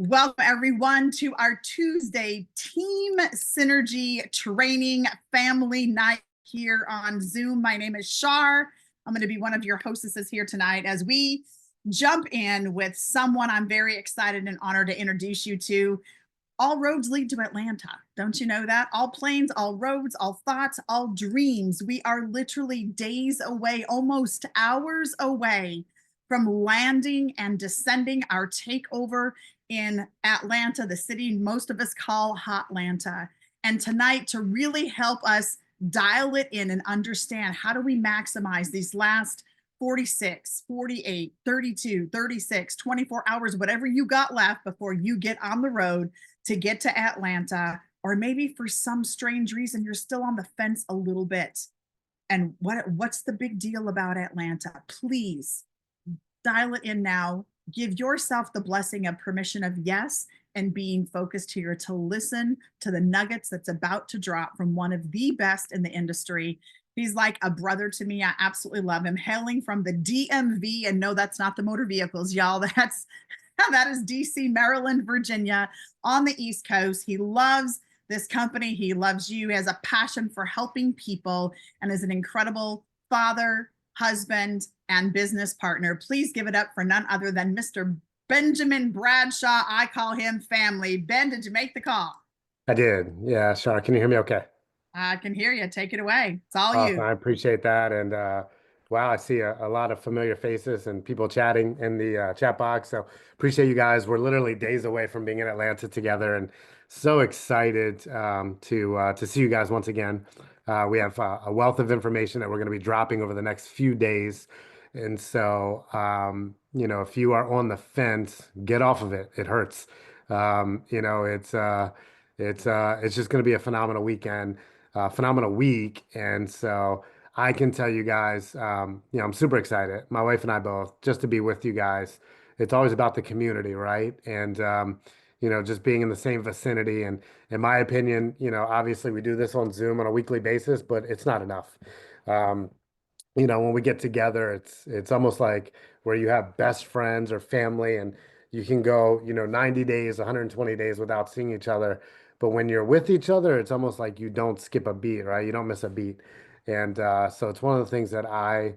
Welcome everyone to our Tuesday Team Synergy Training Family Night here on Zoom. My name is Shar. I'm going to be one of your hostesses here tonight as we jump in with someone I'm very excited and honored to introduce you to. All roads lead to Atlanta. Don't you know that? All planes, all roads, all thoughts, all dreams. We are literally days away, almost hours away from landing and descending our takeover in Atlanta, the city most of us call Hotlanta. And tonight, to really help us dial it in and understand how do we maximize these last 46, 48, 32, 36, 24 hours, whatever you got left before you get on the road to get to Atlanta, or maybe for some strange reason you're still on the fence a little bit. And what's the big deal about Atlanta? Please dial it in now. Give yourself the blessing of permission of yes and being focused here to listen to the nuggets that's about to drop from one of the best in the industry. He's like a brother to me. I absolutely love him. Hailing from the DMV, and no, that's not the motor vehicles, y'all. That is DC, Maryland, Virginia, on the East Coast. He loves this company. He loves you. He has a passion for helping people and is an incredible father, husband, and business partner. Please give it up for none other than Mr. Benjamin Bradshaw. I call him family. Ben, did you make the call? I did. Yeah, Shar, can you hear me okay? I can hear you. Take it away. It's all Awesome. you. I appreciate that. And wow, I see a lot of familiar faces and people chatting in the chat box. So appreciate you guys. We're literally days away from being in Atlanta together and so excited to see you guys once again. We have a wealth of information that we're going to be dropping over the next few days. And so, if you are on the fence, get off of it. It hurts. It's just going to be a phenomenal weekend, phenomenal week. And so I can tell you guys, I'm super excited. My wife and I both, just to be with you guys. It's always about the community, right? And, just being in the same vicinity. And in my opinion, obviously we do this on Zoom on a weekly basis, but it's not enough. Um, when we get together, it's almost like where you have best friends or family and you can go, 90 days, 120 days without seeing each other. But when you're with each other, it's almost like you don't skip a beat, right? You don't miss a beat. And so it's one of the things that I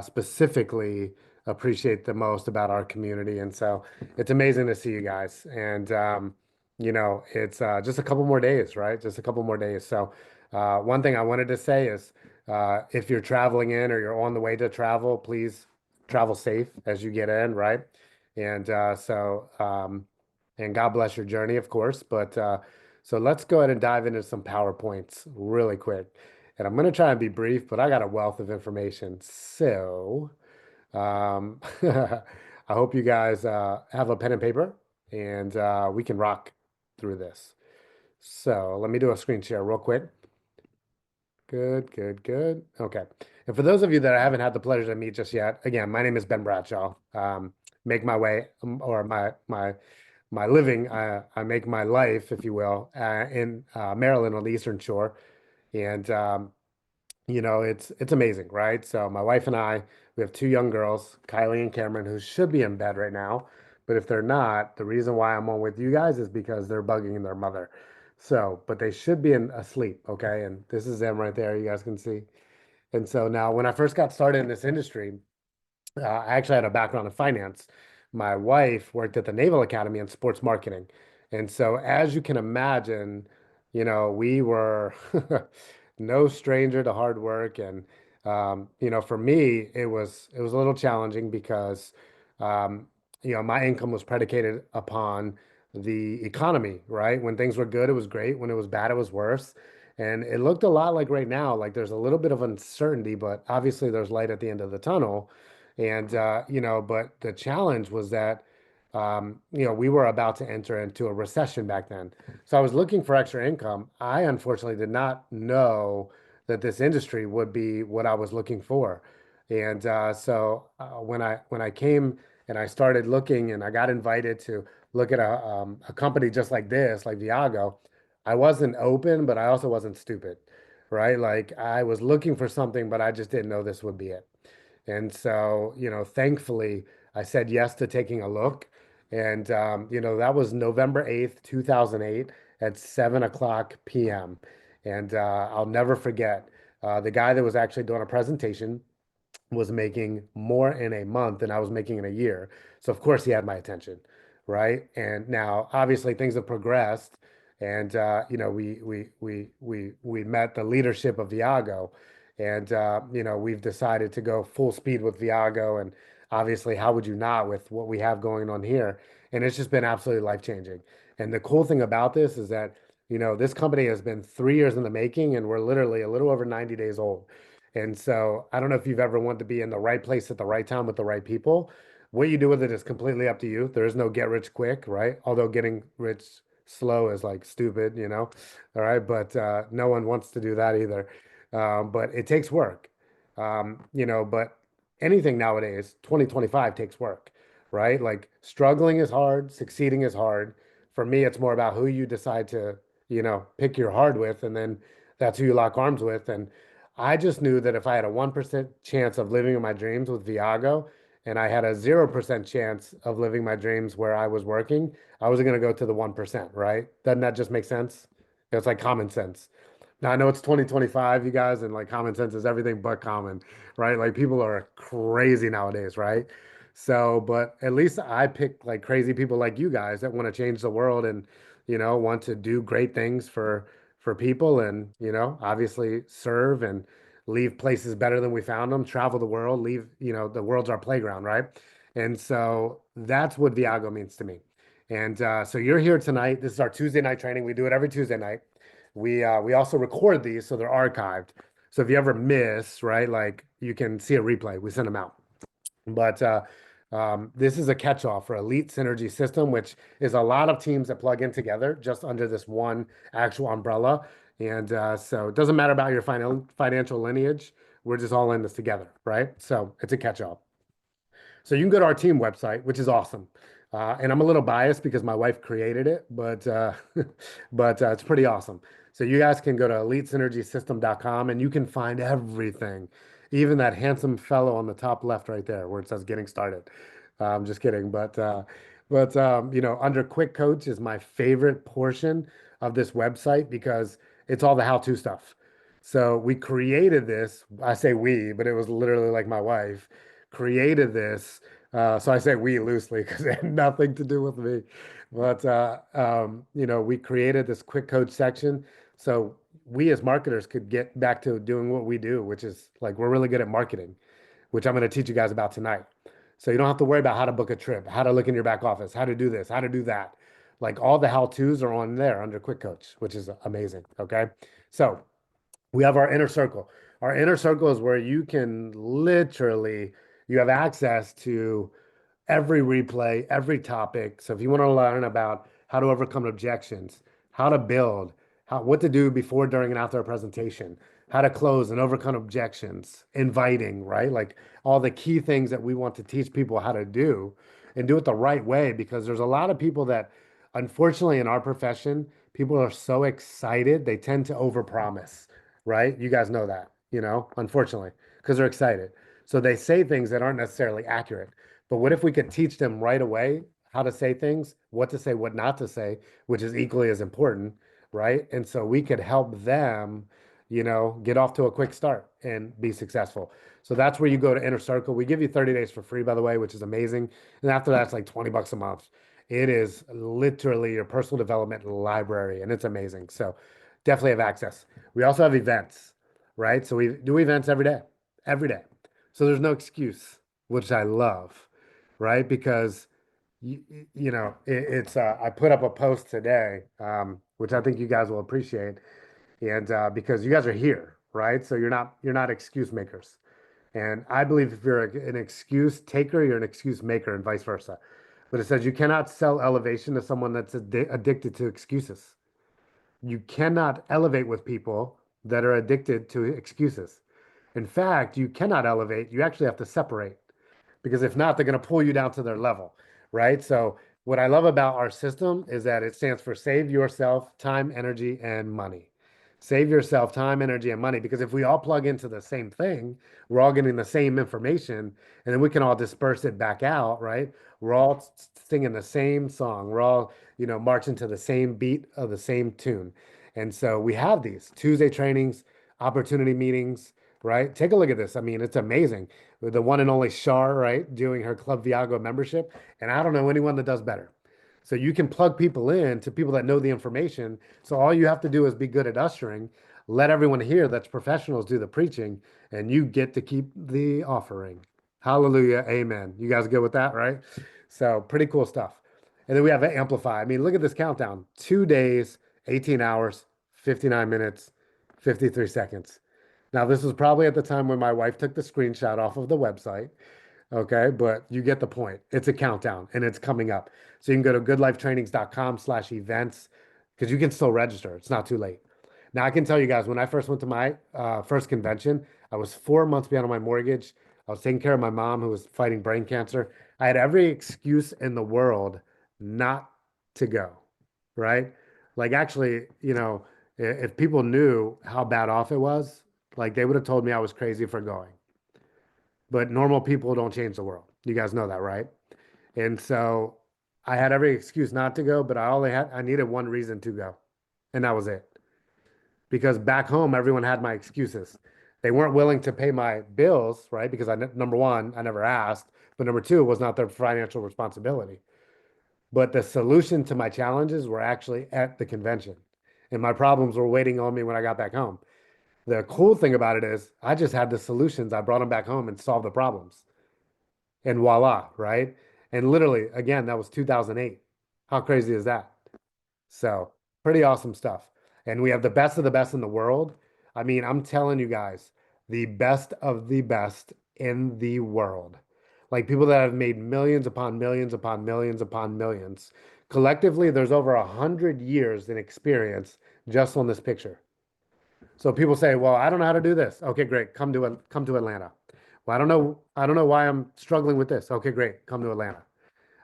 specifically appreciate the most about our community. And so it's amazing to see you guys. And, it's just a couple more days, right? Just a couple more days. So one thing I wanted to say is, if you're traveling in or you're on the way to travel, please travel safe as you get in, right? And and God bless your journey, of course. But so let's go ahead and dive into some PowerPoints really quick. And I'm going to try and be brief, but I got a wealth of information. So I hope you guys have a pen and paper and we can rock through this. So let me do a screen share real quick. Good, good, good. Okay. And for those of you that I haven't had the pleasure to meet just yet, again, my name is Ben Bradshaw. Make my way or my living. I make my life, if you will, in Maryland on the Eastern Shore, and it's amazing, right? So my wife and I, we have two young girls, Kylie and Cameron, who should be in bed right now, but if they're not, the reason why I'm on with you guys is because they're bugging their mother. So, but they should be asleep, okay? And this is them right there, you guys can see. And so now, when I first got started in this industry, I actually had a background in finance. My wife worked at the Naval Academy in sports marketing. And so, as you can imagine, we were no stranger to hard work. And, for me, it was a little challenging because, um, my income was predicated upon the economy, right? When things were good, it was great. When it was bad, it was worse. And it looked a lot like right now, like there's a little bit of uncertainty, but obviously there's light at the end of the tunnel. And, but the challenge was that, we were about to enter into a recession back then. So I was looking for extra income. I unfortunately did not know that this industry would be what I was looking for. And when I came and I started looking and I got invited to look at a company just like this, like Viago, I wasn't open, but I also wasn't stupid, right? Like I was looking for something, but I just didn't know this would be it. And so, thankfully, I said yes to taking a look. And, that was November 8th, 2008 at 7 o'clock p.m. And I'll never forget the guy that was actually doing a presentation was making more in a month than I was making in a year. So of course he had my attention, right? And now obviously things have progressed, and we met the leadership of Viago, and we've decided to go full speed with Viago, and obviously how would you not with what we have going on here? And it's just been absolutely life changing. And the cool thing about this is that this company has been 3 years in the making, and we're literally a little over 90 days old. And so I don't know if you've ever wanted to be in the right place at the right time with the right people. What you do with it is completely up to you. There is no get rich quick, right? Although getting rich slow is like stupid, All right. But no one wants to do that either. But it takes work. But anything nowadays, 2025 takes work, right? Like struggling is hard, succeeding is hard. For me, it's more about who you decide to, pick your hard with, and then that's who you lock arms with. And I just knew that if I had a 1% chance of living in my dreams with Viago, and I had a 0% chance of living my dreams where I was working, I was going to go to the 1%, right? Doesn't that just make sense? It's like common sense. Now I know it's 2025, you guys, and like common sense is everything but common, right? Like people are crazy nowadays, right? So, but at least I pick like crazy people like you guys that want to change the world and, want to do great things for people, and, obviously serve and leave places better than we found them, travel the world, leave, the world's our playground, right? And so that's what Viago means to me. And so you're here tonight. This is our Tuesday night training. We do it every Tuesday night. We also record these so they're archived. So if you ever miss, right, like you can see a replay. We send them out. But this is a catch-all for Elite Synergy System, which is a lot of teams that plug in together just under this one actual umbrella. And so it doesn't matter about your financial lineage. We're just all in this together, right? So it's a catch-all. So you can go to our team website, which is awesome. And I'm a little biased because my wife created it, but but it's pretty awesome. So you guys can go to elitesynergysystem.com and you can find everything, even that handsome fellow on the top left right there where it says getting started. I'm just kidding, but under Quick Coach is my favorite portion of this website because it's all the how-to stuff. So we created this. I say we, but it was literally like my wife created this. So I say we loosely because it had nothing to do with me. But we created this quick coach section so we as marketers could get back to doing what we do, which is like we're really good at marketing, which I'm going to teach you guys about tonight. So you don't have to worry about how to book a trip, how to look in your back office, how to do this, how to do that. Like all the how-tos are on there under Quick Coach, which is amazing. Okay. So we have our inner circle. Our inner circle is where you can literally you have access to every replay, every topic. So if you want to learn about how to overcome objections, how to build, what to do before, during, and after a presentation, how to close and overcome objections, inviting, right? Like all the key things that we want to teach people how to do and do it the right way, because there's a lot of people that, unfortunately, in our profession, people are so excited, they tend to overpromise, right? You guys know that, unfortunately, because they're excited. So they say things that aren't necessarily accurate. But what if we could teach them right away how to say things, what to say, what not to say, which is equally as important, right? And so we could help them, get off to a quick start and be successful. So that's where you go to Inner Circle. We give you 30 days for free, by the way, which is amazing. And after that, it's like 20 bucks a month. It is literally your personal development library, and it's amazing. So definitely have access. We also have events, right? So we do events every day, every day. So there's no excuse, which I love, right? Because it's I put up a post today, which I think you guys will appreciate, and because you guys are here, right? So you're not excuse makers, and I believe if you're an excuse taker, you're an excuse maker, and vice versa. But it says you cannot sell elevation to someone that's addicted to excuses. You cannot elevate with people that are addicted to excuses. In fact, you cannot elevate. You actually have to separate, because if not, they're going to pull you down to their level, right? So what I love about our system is that it stands for save yourself time, energy, and money. Save yourself time, energy, and money because if we all plug into the same thing, we're all getting the same information and then we can all disperse it back out, right? We're all singing the same song. We're all, marching to the same beat of the same tune. And so we have these Tuesday trainings, opportunity meetings, right? Take a look at this. I mean, it's amazing. With the one and only Shar, right, doing her Club Viago membership. And I don't know anyone that does better. So you can plug people in to people that know the information. So all you have to do is be good at ushering, let everyone hear that's professionals do the preaching, and you get to keep the offering. Hallelujah. Amen. You guys good with that, right? So pretty cool stuff. And then we have Amplify. I mean, look at this countdown. 2 days, 18 hours, 59 minutes, 53 seconds. Now, this was probably at the time when my wife took the screenshot off of the website. Okay, but you get the point. It's a countdown and it's coming up. So you can go to goodlifetrainings.com/events because you can still register. It's not too late. Now I can tell you guys, when I first went to my first convention, I was 4 months behind on my mortgage. I was taking care of my mom who was fighting brain cancer. I had every excuse in the world not to go, right? Like actually, if people knew how bad off it was, like they would have told me I was crazy for going. But normal people don't change the world. You guys know that, right? And so I had every excuse not to go, but I needed one reason to go. And that was it. Because back home, everyone had my excuses. They weren't willing to pay my bills, right? Because number one, I never asked, but number two, it was not their financial responsibility. But the solution to my challenges were actually at the convention. And my problems were waiting on me when I got back home. The cool thing about it is I just had the solutions. I brought them back home and solved the problems. And voila, right? And literally, again, that was 2008. How crazy is that? So, pretty awesome stuff. And we have the best of the best in the world. I mean, I'm telling you guys, the best of the best in the world. Like people that have made millions upon millions upon millions upon millions. Collectively, there's over 100 years in experience just on this picture. So people say, "Well, I don't know how to do this." Okay, great. Come to Atlanta. Well, I don't know why I'm struggling with this. Okay, great. Come to Atlanta.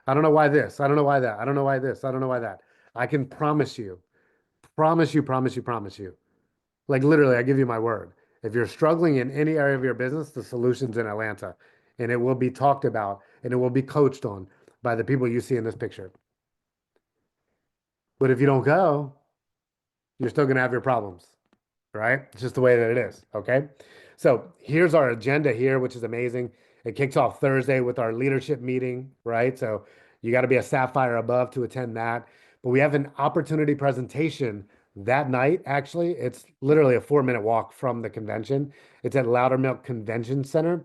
I don't know why this. I don't know why that. I don't know why this. I don't know why that. I can promise you, promise you, promise you, promise you. Like literally, I give you my word. If you're struggling in any area of your business, the solution's in Atlanta, and it will be talked about and it will be coached on by the people you see in this picture. But if you don't go, you're still going to have your problems, right? It's just the way that it is. Okay. So here's our agenda here, which is amazing. It kicks off Thursday with our leadership meeting, right? So you got to be a Sapphire above to attend that. But we have an opportunity presentation that night. Actually, it's literally a 4-minute walk from the convention. It's at Loudermilk Convention Center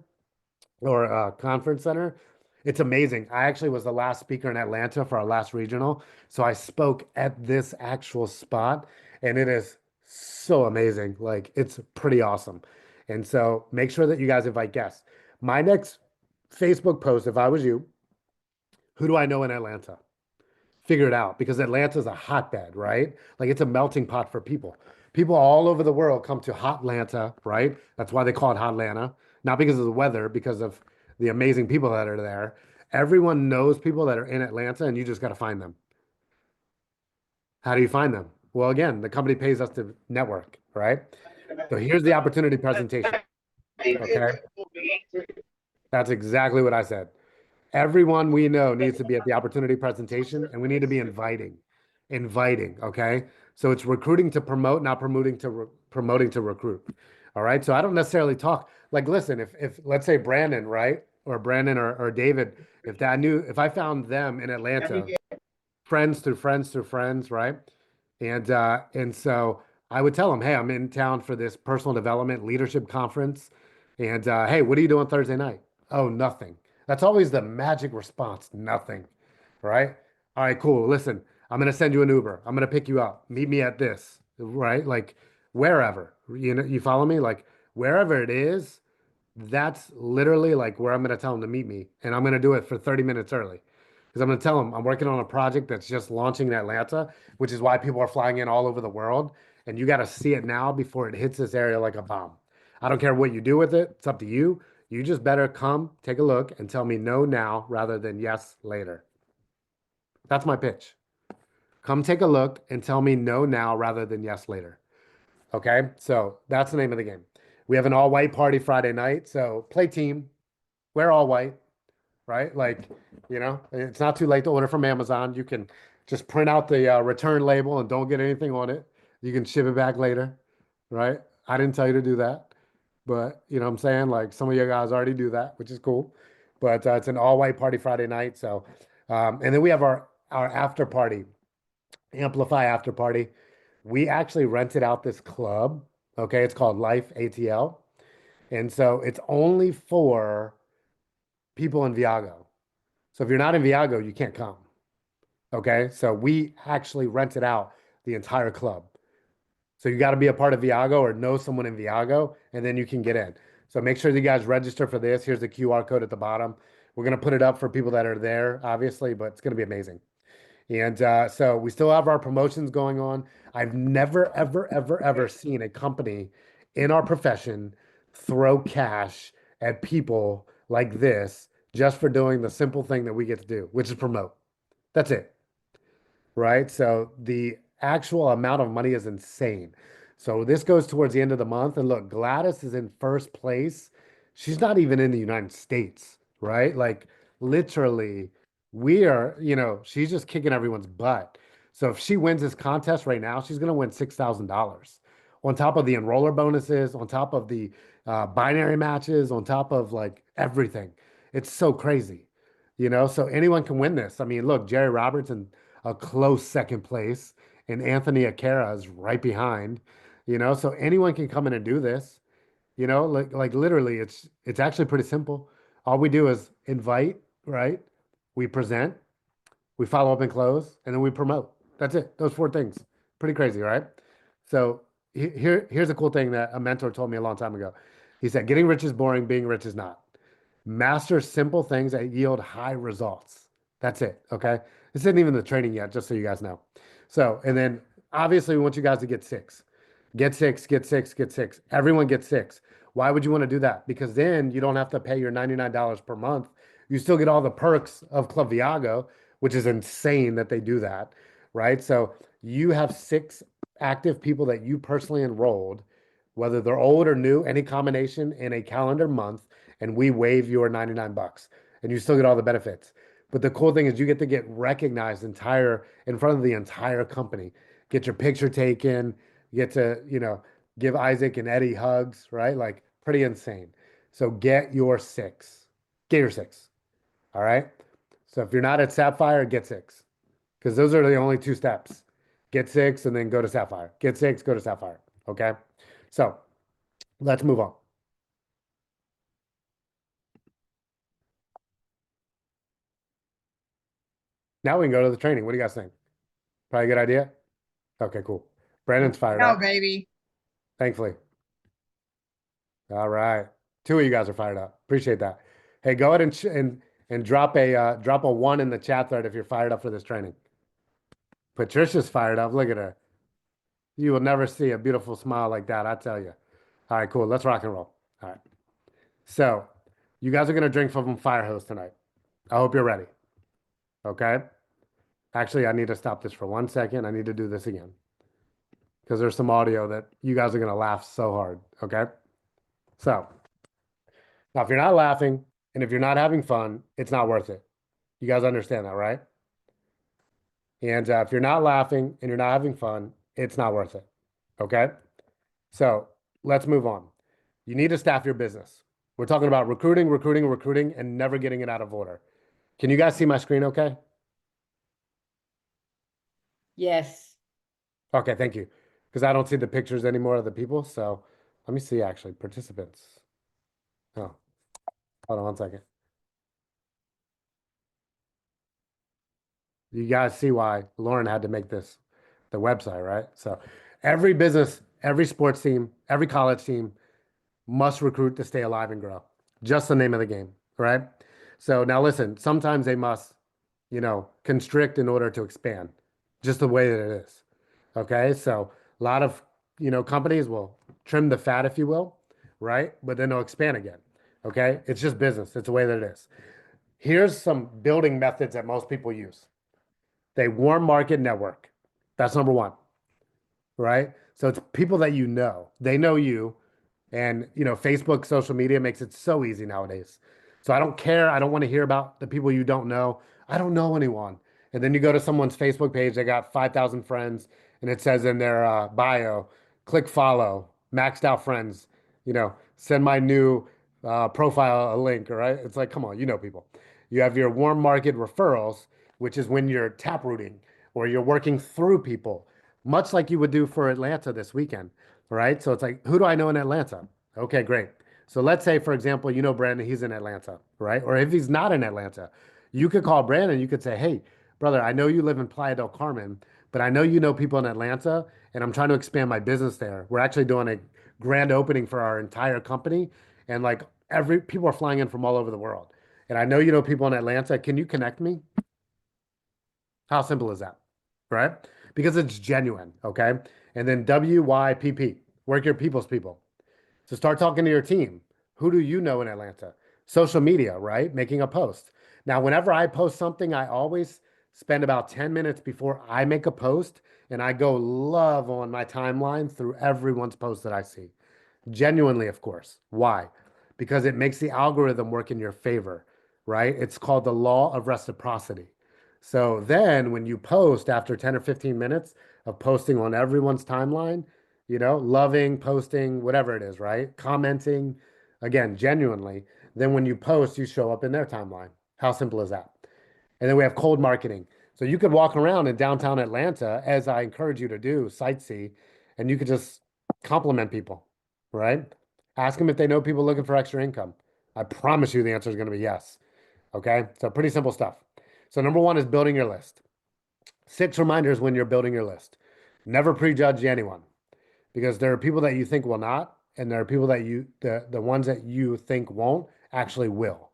or Conference Center. It's amazing. I actually was the last speaker in Atlanta for our last regional. So I spoke at this actual spot, and it is so amazing. Like, it's pretty awesome. And so make sure that you guys invite guests. My next Facebook post, if I was you, who do I know in Atlanta? Figure it out because Atlanta's a hotbed, right? Like it's a melting pot for people. People all over the world come to Hot Atlanta, right? That's why they call it Hot Atlanta. Not because of the weather, because of the amazing people that are there. Everyone knows people that are in Atlanta, and you just got to find them. How do you find them? Well, again, the company pays us to network, right? So here's the opportunity presentation. Okay. That's exactly what I said. Everyone we know needs to be at the opportunity presentation, and we need to be inviting. Okay. So it's recruiting to promote, not promoting to recruit. All right. So I don't necessarily talk like, listen, if let's say Brandon, right? Or Brandon or David, if I found them in Atlanta, friends through friends through friends, right? And so I would tell them, hey, I'm in town for this personal development leadership conference. And hey, what are you doing Thursday night? Oh, nothing. That's always the magic response, nothing. Right? All right, cool. Listen, I'm gonna send you an Uber. I'm gonna pick you up. Meet me at this, right? Like wherever. You follow me? Like wherever it is, that's literally like where I'm gonna tell them to meet me. And I'm gonna do it for 30 minutes early. Because I'm going to tell them I'm working on a project that's just launching in Atlanta, which is why people are flying in all over the world. And you got to see it now before it hits this area like a bomb. I don't care what you do with it. It's up to you. You just better come, take a look, and tell me no now rather than yes later. That's my pitch. Come take a look and tell me no now rather than yes later. Okay, so that's the name of the game. We have an all white party Friday night. So play team, wear all white, right? Like, it's not too late to order from Amazon. You can just print out the return label and don't get anything on it. You can ship it back later, right? I didn't tell you to do that, but you know what I'm saying? Like some of you guys already do that, which is cool. But it's an all white party Friday night. So, and then we have our after party, Amplify after party. We actually rented out this club. Okay, it's called Life ATL. And so it's only for people in Viago. So if you're not in Viago, you can't come. Okay. So we actually rented out the entire club. So you got to be a part of Viago or know someone in Viago, and then you can get in. So make sure you guys register for this. Here's the QR code at the bottom. We're going to put it up for people that are there, obviously, but it's going to be amazing. And so we still have our promotions going on. I've never, ever, ever, ever seen a company in our profession throw cash at people like this just for doing the simple thing that we get to do, which is promote. That's it. Right. So the actual amount of money is insane. So this goes towards the end of the month. And look, Gladys is in first place. She's not even in the United States, right? Like literally, we are, she's just kicking everyone's butt. So if she wins this contest right now, she's going to win $6,000 on top of the enroller bonuses, on top of the binary matches, on top of like everything. It's so crazy, so anyone can win this. I mean, look, Jerry Roberts in a close second place, and Anthony Akara is right behind, so anyone can come in and do this, like literally it's actually pretty simple. All we do is invite, right? We present, we follow up and close, and then we promote. That's it. Those four things. Pretty crazy, right? So here's a cool thing that a mentor told me a long time ago. He said, getting rich is boring, being rich is not. Master simple things that yield high results. That's it. Okay. This isn't even the training yet, just so you guys know. So, and then obviously we want you guys to get six. Get six, get six, get six. Everyone gets six. Why would you want to do that? Because then you don't have to pay your $99 per month. You still get all the perks of Club Viago, which is insane that they do that, right? So you have six active people that you personally enrolled, whether they're old or new, any combination in a calendar month, and we waive your 99 bucks and you still get all the benefits. But the cool thing is you get to get recognized in front of the entire company, get your picture taken, you get to, give Isaac and Eddie hugs, right? Like pretty insane. So get your six. Get your six. All right. So if you're not at Sapphire, get six. Because those are the only two steps. Get six and then go to Sapphire. Get six, go to Sapphire. Okay. So let's move on. Now we can go to the training. What do you guys think? Probably a good idea. Okay, cool. Brandon's fired Oh, up, baby. thankfully. All right. Two of you guys are fired up. Appreciate that. Hey, go ahead and drop a one in the chat thread if you're fired up for this training. Patricia's fired up. Look at her. You will never see a beautiful smile like that, I tell you. All right, cool. Let's rock and roll. All right. So, you guys are going to drink from Fire Hose tonight. I hope you're ready. Okay? Actually, I need to stop this for 1 second. I need to do this again because there's some audio that you guys are going to laugh so hard. Okay? So, now if you're not laughing and if you're not having fun, it's not worth it. You guys understand that, right? And if you're not laughing and you're not having fun, it's not worth it. Okay? So, let's move on. You need to staff your business. We're talking about recruiting, recruiting, recruiting, and never getting it out of order. Can you guys see my screen okay? Yes. Okay, thank you. Because I don't see the pictures anymore of the people. So let me see actually, participants. Oh, hold on 1 second. You guys see why Lauren had to make this the website, right? So every business, every sports team, every college team must recruit to stay alive and grow. Just the name of the game, right? So now listen, sometimes they must, constrict in order to expand, just the way that it is. Okay. So a lot of, companies will trim the fat, if you will, right? But then they'll expand again. Okay. It's just business. It's the way that it is. Here's some building methods that most people use. They warm market network. That's number one, right? So it's people that you know. They know you. And, Facebook, social media makes it so easy nowadays. So I don't care. I don't want to hear about the people you don't know. I don't know anyone. And then you go to someone's Facebook page, they got 5,000 friends, and it says in their bio, click follow, maxed out friends, send my new profile a link, right? It's like, come on, you know people. You have your warm market referrals, which is when you're tap rooting or you're working through people, much like you would do for Atlanta this weekend, right? So it's like, who do I know in Atlanta? Okay, great. So let's say, for example, you know Brandon, he's in Atlanta, right? Or if he's not in Atlanta, you could call Brandon. You could say, hey, brother, I know you live in Playa del Carmen, but I know you know people in Atlanta, and I'm trying to expand my business there. We're actually doing a grand opening for our entire company, and like every people are flying in from all over the world. And I know you know people in Atlanta. Can you connect me? How simple is that? Right? Because it's genuine, okay? And then WYPP, work your people's people. So start talking to your team. Who do you know in Atlanta? Social media, right? Making a post. Now, whenever I post something, I always spend about 10 minutes before I make a post and I go love on my timeline through everyone's post that I see. Genuinely, of course. Why? Because it makes the algorithm work in your favor, right? It's called the law of reciprocity. So then when you post after 10 or 15 minutes of posting on everyone's timeline, loving, posting, whatever it is, right? Commenting, again, genuinely, then when you post, you show up in their timeline. How simple is that? And then we have cold marketing. So you could walk around in downtown Atlanta, as I encourage you to do, sightsee, and you could just compliment people, right? Ask them if they know people looking for extra income. I promise you the answer is going to be yes. Okay. So pretty simple stuff. So number one is building your list. 6 reminders when you're building your list. Never prejudge anyone because there are people that you think will not, and there are people that the ones that you think won't actually will,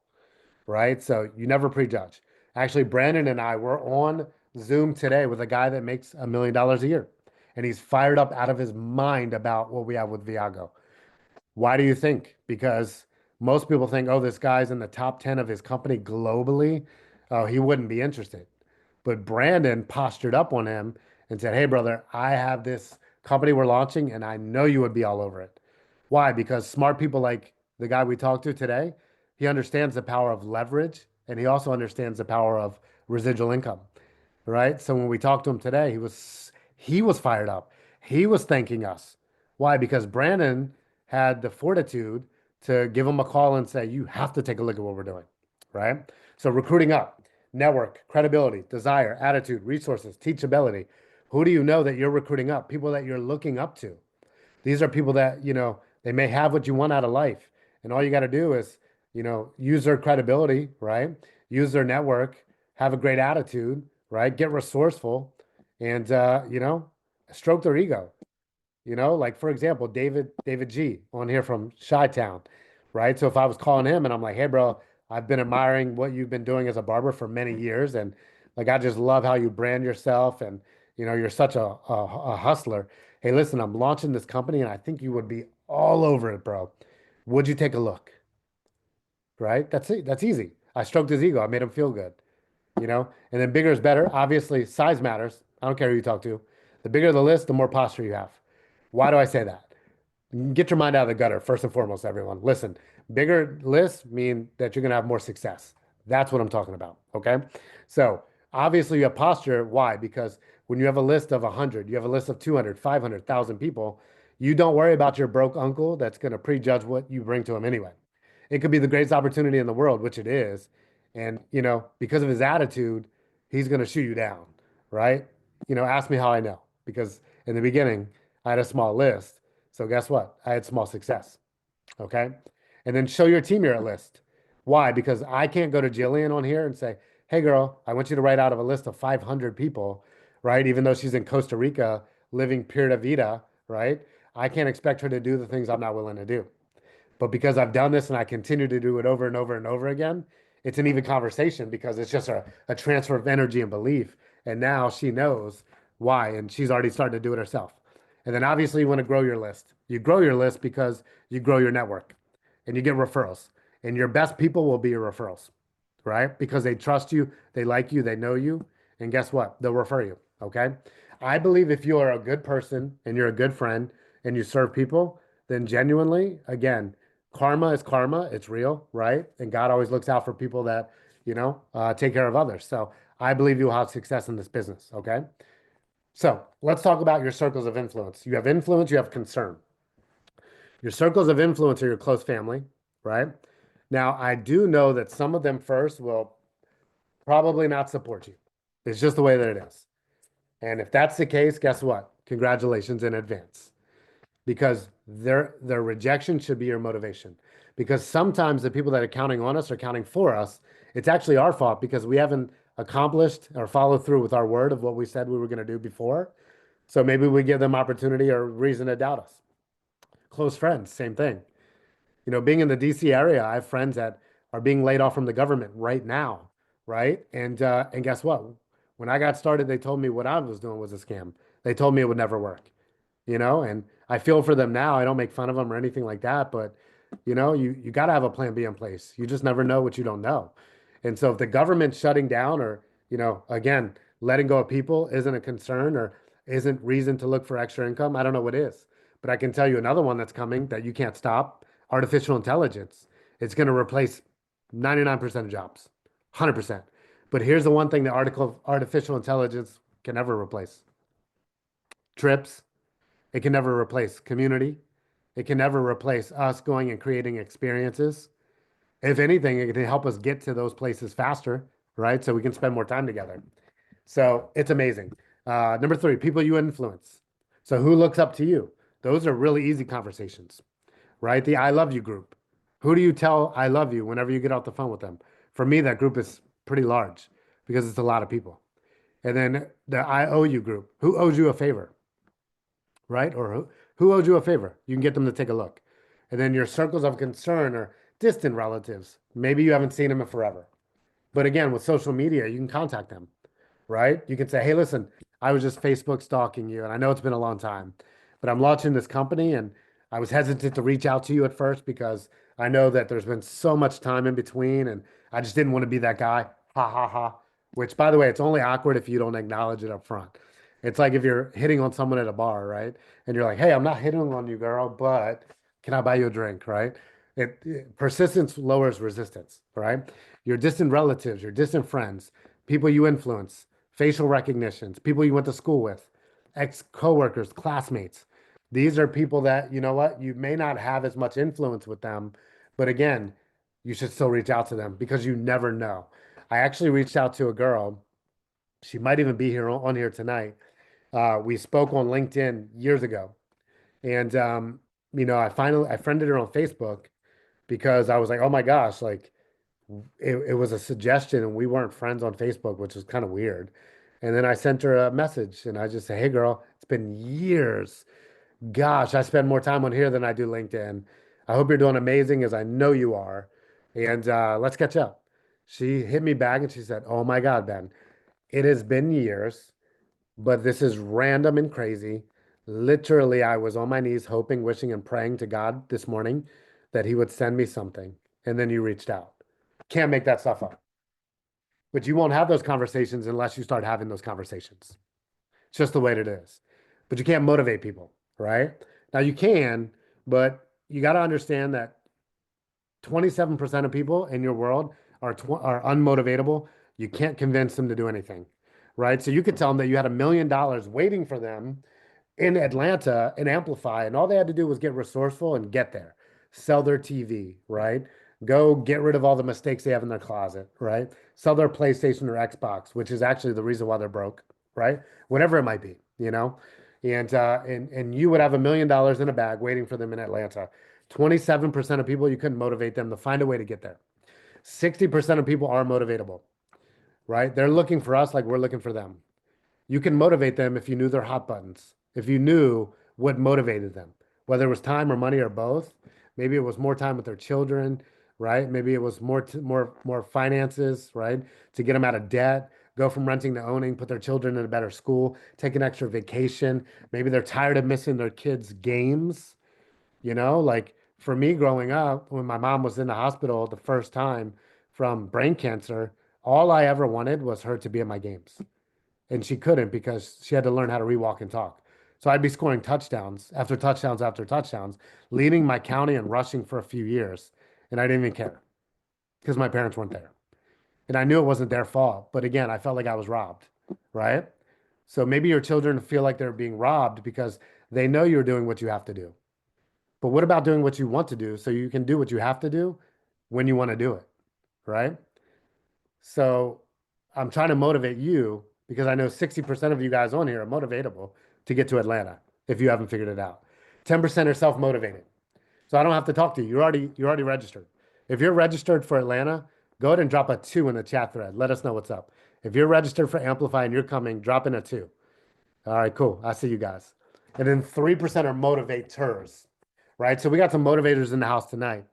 right? So you never prejudge. Actually, Brandon and I were on Zoom today with a guy that makes $1 million a year, and he's fired up out of his mind about what we have with Viago. Why do you think? Because most people think, oh, this guy's in the top 10 of his company globally. Oh, he wouldn't be interested. But Brandon postured up on him and said, hey, brother, I have this company we're launching, and I know you would be all over it. Why? Because smart people like the guy we talked to today, he understands the power of leverage, and he also understands the power of residual income, right? So when we talked to him today, he was fired up. He was thanking us. Why? Because Brandon had the fortitude to give him a call and say, you have to take a look at what we're doing, right? So recruiting up, network, credibility, desire, attitude, resources, teachability. Who do you know that you're recruiting up? People that you're looking up to. These are people that, they may have what you want out of life. And all you got to do is, use their credibility, right? Use their network, have a great attitude, right? Get resourceful and, stroke their ego. Like for example, David G on here from Chi-Town, right? So if I was calling him and I'm like, hey, bro, I've been admiring what you've been doing as a barber for many years. And like, I just love how you brand yourself and, you're such a hustler. Hey, listen, I'm launching this company and I think you would be all over it, bro. Would you take a look? Right? That's it. That's easy. I stroked his ego. I made him feel good, and then bigger is better. Obviously, size matters. I don't care who you talk to. The bigger the list, the more posture you have. Why do I say that? Get your mind out of the gutter, first and foremost, everyone. Listen, bigger lists mean that you're going to have more success. That's what I'm talking about. Okay. So obviously you have posture. Why? Because when you have a list of 100, you have a list of 200, 500,000 people, you don't worry about your broke uncle that's going to prejudge what you bring to him anyway. It could be the greatest opportunity in the world, which it is. And, because of his attitude, he's going to shoot you down. Right. Ask me how I know, because in the beginning, I had a small list. So guess what? I had small success. Okay. And then show your team your list. Why? Because I can't go to Jillian on here and say, hey, girl, I want you to write out of a list of 500 people, right? Even though she's in Costa Rica living Pura Vida, right? I can't expect her to do the things I'm not willing to do. But because I've done this and I continue to do it over and over and over again, it's an even conversation because it's just a transfer of energy and belief. And now she knows why, and she's already starting to do it herself. And then obviously you want to grow your list. You grow your list because you grow your network and you get referrals. And your best people will be your referrals, right? Because they trust you, they like you, they know you. And guess what? They'll refer you. Okay. I believe if you are a good person and you're a good friend and you serve people, then genuinely, again, karma is karma. It's real, right? And God always looks out for people that, take care of others. So I believe you'll have success in this business. Okay. So let's talk about your circles of influence. You have influence, you have concern. Your circles of influence are your close family, right? Now, I do know that some of them first will probably not support you. It's just the way that it is. And if that's the case, guess what? Congratulations in advance. Because their rejection should be your motivation. Because sometimes the people that are counting on us are counting for us. It's actually our fault because we haven't accomplished or followed through with our word of what we said we were going to do before. So maybe we give them opportunity or reason to doubt us. Close friends, same thing. Being in the DC area, I have friends that are being laid off from the government right now, right? And guess what? When I got started, they told me what I was doing was a scam. They told me it would never work, and I feel for them now. I don't make fun of them or anything like that, but you got to have a plan B in place. You just never know what you don't know. And so if the government's shutting down or, again, letting go of people isn't a concern or isn't reason to look for extra income, I don't know what is. But I can tell you another one that's coming that you can't stop, artificial intelligence. It's going to replace 99% of jobs, 100%. But here's the one thing that artificial intelligence can never replace: trips. It can never replace community. It can never replace us going and creating experiences. If anything, it can help us get to those places faster, right? So we can spend more time together. So it's amazing. Number three, people you influence. So who looks up to you? Those are really easy conversations, right? The I love you group. Who do you tell I love you whenever you get off the phone with them? For me, that group is pretty large because it's a lot of people. And then the I owe you group. Who owes you a favor? Right? Or who owes you a favor? You can get them to take a look. And then your circles of concern are distant relatives. Maybe you haven't seen them in forever. But again, with social media, you can contact them, right? You can say, hey, listen, I was just Facebook stalking you, and I know it's been a long time, but I'm launching this company, and I was hesitant to reach out to you at first because I know that there's been so much time in between, and I just didn't want to be that guy. Ha ha ha. Which, by the way, it's only awkward if you don't acknowledge it up front. It's like if you're hitting on someone at a bar, right? And you're like, hey, I'm not hitting on you, girl, but can I buy you a drink, right? Persistence lowers resistance, right? Your distant relatives, your distant friends, people you influence, facial recognitions, people you went to school with, ex coworkers, classmates. These are people that, you know what, you may not have as much influence with them, but again, you should still reach out to them because you never know. I actually reached out to a girl. She might even be here on here tonight. We spoke on LinkedIn years ago, and I friended her on Facebook because I was like, oh my gosh, like it was a suggestion and we weren't friends on Facebook, which was kind of weird. And then I sent her a message and I just say, hey girl, it's been years. Gosh, I spend more time on here than I do LinkedIn. I hope you're doing amazing as I know you are. And let's catch up. She hit me back and she said, oh my God, Ben, it has been years, but this is random and crazy. Literally, I was on my knees hoping, wishing, and praying to God this morning that He would send me something. And then you reached out. Can't make that stuff up. But you won't have those conversations unless you start having those conversations. It's just the way it is. But you can't motivate people, right? Now you can, but you got to understand that 27% of people in your world are unmotivatable. You can't convince them to do anything, right? So you could tell them that you had $1 million waiting for them in Atlanta and Amplify, and all they had to do was get resourceful and get there, sell their TV, right? Go get rid of all the mistakes they have in their closet, right? Sell their PlayStation or Xbox, which is actually the reason why they're broke, right? Whatever it might be, and you would have $1 million in a bag waiting for them in Atlanta. 27% of people, you couldn't motivate them to find a way to get there. 60% of people are motivatable, right? They're looking for us like we're looking for them. You can motivate them if you knew their hot buttons, if you knew what motivated them, whether it was time or money or both. Maybe it was more time with their children, right? Maybe it was more finances, right? To get them out of debt, go from renting to owning, put their children in a better school, take an extra vacation. Maybe they're tired of missing their kids' games, like for me growing up, when my mom was in the hospital the first time from brain cancer, all I ever wanted was her to be at my games. and she couldn't because she had to learn how to rewalk and talk. So I'd be scoring touchdowns after touchdowns after touchdowns, leading my county and rushing for a few years, and I didn't even care because my parents weren't there. And I knew it wasn't their fault, but again, I felt like I was robbed, right? So maybe your children feel like they're being robbed because they know you're doing what you have to do. But what about doing what you want to do so you can do what you have to do when you want to do it, right? So I'm trying to motivate you because I know 60% of you guys on here are motivatable to get to Atlanta if you haven't figured it out. 10% are self-motivated. So I don't have to talk to you. You're already registered. If you're registered for Atlanta, go ahead and drop a 2 in the chat thread. Let us know what's up. If you're registered for Amplify and you're coming, drop in a 2. All right, cool. I see you guys. And then 3% are motivators, right? So we got some motivators in the house tonight,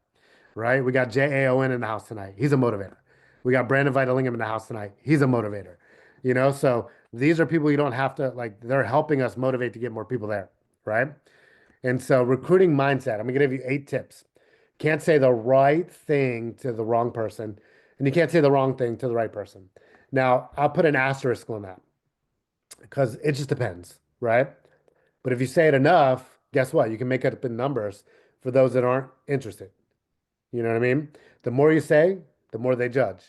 right? We got JAON in the house tonight. He's a motivator. We got Brandon Vitalingam in the house tonight. He's a motivator. So these are people you don't have to, like, they're helping us motivate to get more people there, right? And so recruiting mindset, I'm gonna give you 8 tips. Can't say the right thing to the wrong person, and you can't say the wrong thing to the right person. Now, I'll put an asterisk on that because it just depends, right? But if you say it enough, guess what? You can make it up in numbers for those that aren't interested. You know what I mean? The more you say, the more they judge.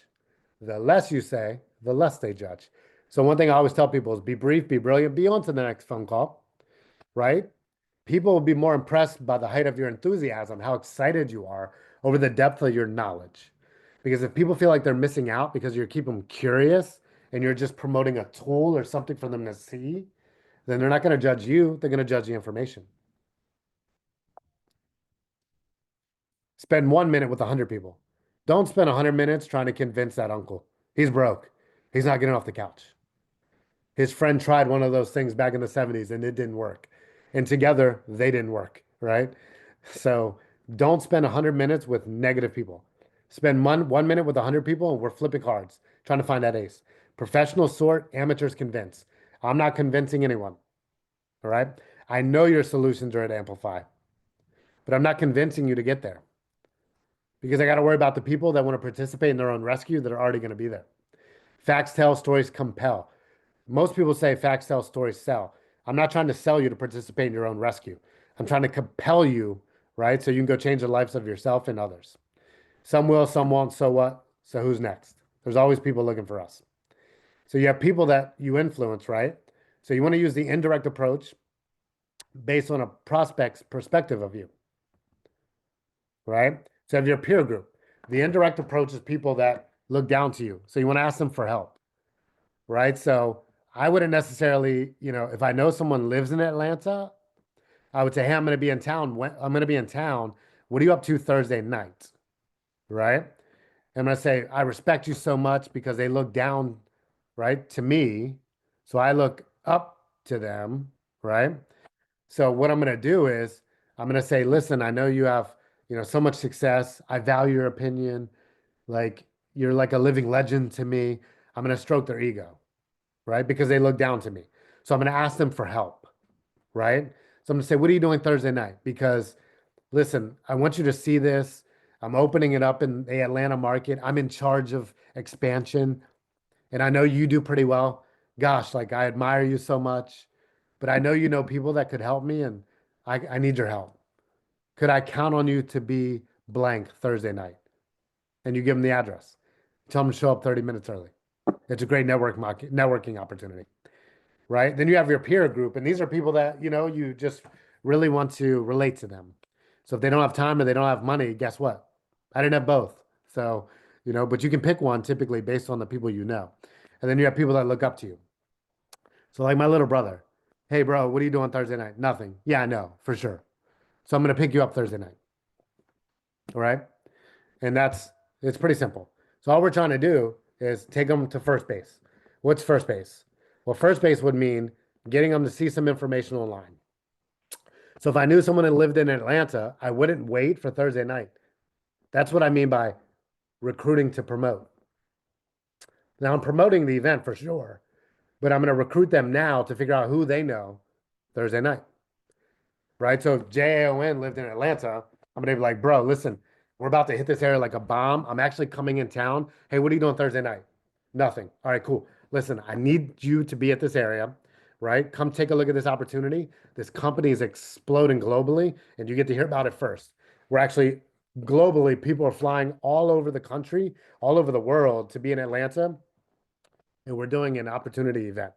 The less you say, the less they judge. So one thing I always tell people is be brief, be brilliant, be on to the next phone call, right? People will be more impressed by the height of your enthusiasm, how excited you are over the depth of your knowledge. Because if people feel like they're missing out because you're keeping them curious and you're just promoting a tool or something for them to see, then they're not going to judge you. They're going to judge the information. Spend 1 minute with 100 people. Don't spend 100 minutes trying to convince that uncle. He's broke. He's not getting off the couch. His friend tried one of those things back in the 70s and it didn't work. And together, they didn't work, right? So don't spend 100 minutes with negative people. Spend 1 minute with 100 people and we're flipping cards, trying to find that ace. Professionals sort, amateurs convince. I'm not convincing anyone, all right? I know your solutions are at Amplify, but I'm not convincing you to get there because I got to worry about the people that want to participate in their own rescue that are already going to be there. Facts tell, stories compel. Most people say facts tell, stories sell. I'm not trying to sell you to participate in your own rescue. I'm trying to compel you, right? So you can go change the lives of yourself and others. Some will, some won't. So what? So who's next? There's always people looking for us. So you have people that you influence, right? So you want to use the indirect approach based on a prospect's perspective of you, right? So you have your peer group. The indirect approach is people that look down to you. So you want to ask them for help, right? So I wouldn't necessarily, if I know someone lives in Atlanta, I would say, hey, I'm going to be in town. I'm going to be in town. What are you up to Thursday night? Right? I'm going to say, I respect you so much because they look down, right, to me. So I look up to them, right? So what I'm going to do is I'm going to say, listen, I know you have, so much success. I value your opinion. Like you're like a living legend to me. I'm going to stroke their ego, right? Because they look down to me. So I'm going to ask them for help, right? So I'm going to say, what are you doing Thursday night? Because listen, I want you to see this. I'm opening it up in the Atlanta market. I'm in charge of expansion. And I know you do pretty well. Gosh, like I admire you so much. But I know you know people that could help me and I need your help. Could I count on you to be blank Thursday night? And you give them the address. Tell them to show up 30 minutes early. It's a great networking opportunity, right? Then you have your peer group, and these are people that, you just really want to relate to them. So if they don't have time or they don't have money, guess what? I didn't have both. So, but you can pick one typically based on the people you know. And then you have people that look up to you. So like my little brother, hey bro, what are you doing Thursday night? Nothing. Yeah, I know, for sure. So I'm going to pick you up Thursday night. All right. And it's pretty simple. So all we're trying to do is take them to first base. What's first base? Well, first base would mean getting them to see some information online. So if I knew someone that lived in Atlanta, I wouldn't wait for Thursday night. That's what I mean by recruiting to promote. Now I'm promoting the event for sure, but I'm going to recruit them now to figure out who they know Thursday night. Right? So if JAON lived in Atlanta, I'm going to be like, bro, listen, we're about to hit this area like a bomb. I'm actually coming in town. Hey, what are you doing Thursday night? Nothing. All right, cool. listen, I need you to be at this area, right? Come take a look at this opportunity. This company is exploding globally, and you get to hear about it first. We're actually globally, people are flying all over the country, all over the world to be in Atlanta, and we're doing an opportunity event.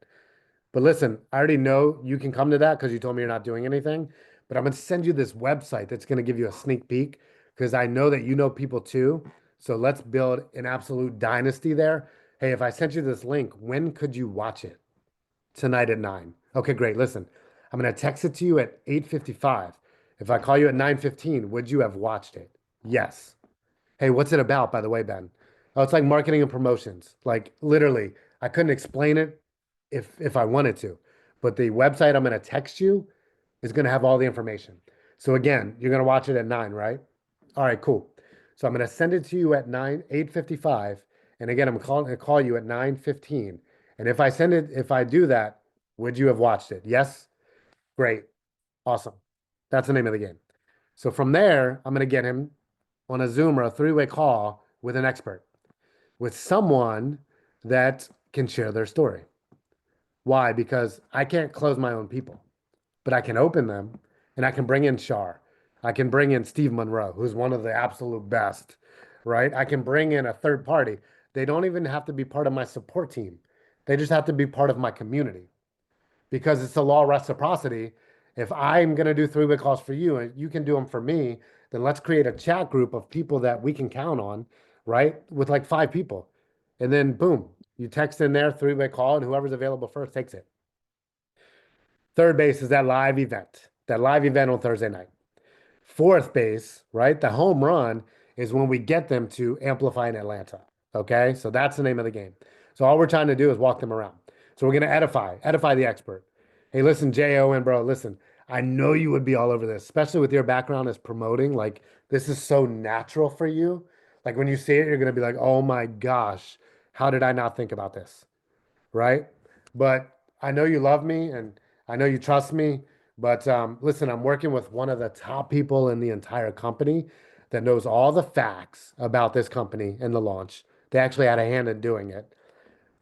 But listen, I already know you can come to that because you told me you're not doing anything. But I'm going to send you this website that's going to give you a sneak peek because I know that you know people too. So let's build an absolute dynasty there. Hey, if I sent you this link, when could you watch it? Tonight at 9. Okay, great. Listen, I'm going to text it to you at 8:55. If I call you at 9:15, would you have watched it? Yes. Hey, what's it about, by the way, Ben? Oh, it's like marketing and promotions. Like literally, I couldn't explain it if I wanted to. But the website I'm going to text you is going to have all the information. So again, you're going to watch it at 9, right? All right, cool. So I'm going to send it to you at 8:55. And again, I'm going to call you at 9:15. And if I do that, would you have watched it? Yes? Great. Awesome. That's the name of the game. So from there, I'm going to get him on a Zoom or a three-way call with an expert, with someone that can share their story. Why? Because I can't close my own people, but I can open them and I can bring in Shar. I can bring in Steve Monroe, who's one of the absolute best, right? I can bring in a third party. They don't even have to be part of my support team. They just have to be part of my community because it's the law of reciprocity. If I'm going to do three-way calls for you and you can do them for me, then let's create a chat group of people that we can count on, right? With like 5 people. And then boom, you text in there, three-way call, and whoever's available first takes it. Third base is that live event on Thursday night. Fourth base, right? The home run is when we get them to amplify in Atlanta. Okay. So that's the name of the game. So all we're trying to do is walk them around. So we're going to edify the expert. Hey, listen, JON, bro, listen, I know you would be all over this, especially with your background as promoting. Like, this is so natural for you. Like, when you see it, you're going to be like, oh my gosh, how did I not think about this? Right? But I know you love me and I know you trust me. But listen, I'm working with one of the top people in the entire company that knows all the facts about this company and the launch. They actually had a hand in doing it.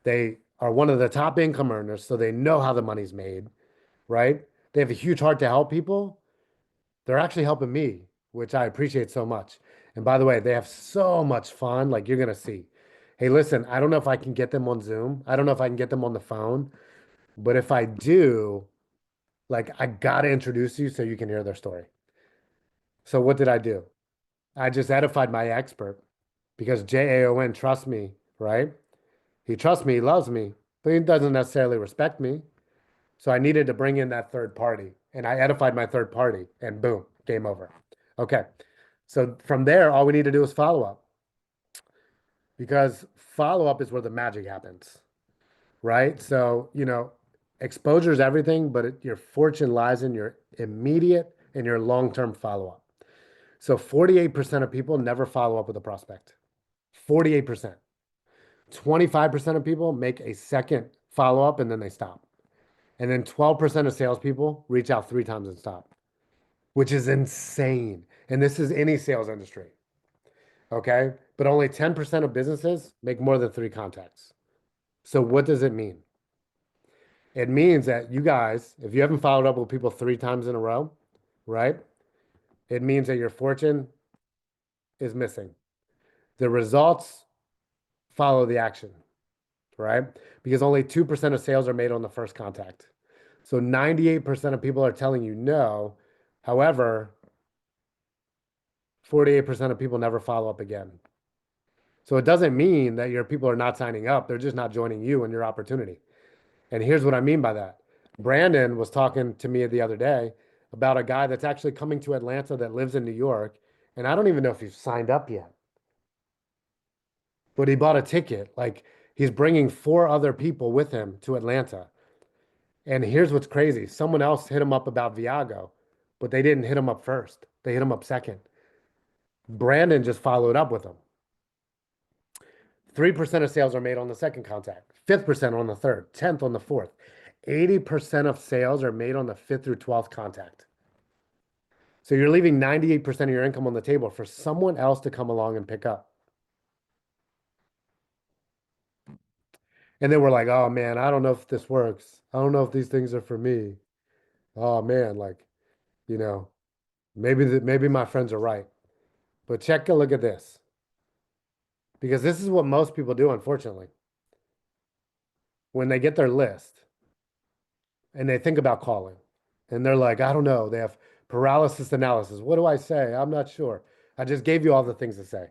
They are one of the top income earners, so they know how the money's made, right? They have a huge heart to help people. They're actually helping me, which I appreciate so much. And by the way, they have so much fun, like you're going to see. Hey, listen, I don't know if I can get them on Zoom. I don't know if I can get them on the phone, but if I do, like I got to introduce you so you can hear their story. So what did I do? I just edified my expert because JAON trusts me, right? He trusts me, he loves me, but he doesn't necessarily respect me. So I needed to bring in that third party and I edified my third party and boom, game over. Okay. So from there, all we need to do is follow up because follow up is where the magic happens, right? So, exposure is everything, but your fortune lies in your immediate and your long-term follow up. So 48% of people never follow up with a prospect. 48%. 25% of people make a second follow up and then they stop. And then 12% of salespeople reach out 3 times and stop, which is insane. And this is any sales industry. Okay. But only 10% of businesses make more than 3 contacts. So what does it mean? It means that you guys, if you haven't followed up with people 3 times in a row, right? It means that your fortune is missing. The results follow the action, right? Because only 2% of sales are made on the first contact. So 98% of people are telling you no. However, 48% of people never follow up again. So it doesn't mean that your people are not signing up. They're just not joining you in your opportunity. And here's what I mean by that. Brandon was talking to me the other day about a guy that's actually coming to Atlanta that lives in New York. And I don't even know if he's signed up yet, but he bought a ticket. Like he's bringing 4 other people with him to Atlanta. And here's what's crazy. Someone else hit him up about Viago, but they didn't hit him up first. They hit him up second. Brandon just followed up with him. 3% of sales are made on the second contact, 5th% on the third, 10th on the fourth. 80% of sales are made on the 5th through 12th contact. So you're leaving 98% of your income on the table for someone else to come along and pick up. And then we're like, oh man, I don't know if this works. I don't know if these things are for me. Oh man, like, you know, maybe my friends are right. But check a look at this. Because this is what most people do, unfortunately. When they get their list and they think about calling and they're like, I don't know, they have paralysis analysis. What do I say? I'm not sure. I just gave you all the things to say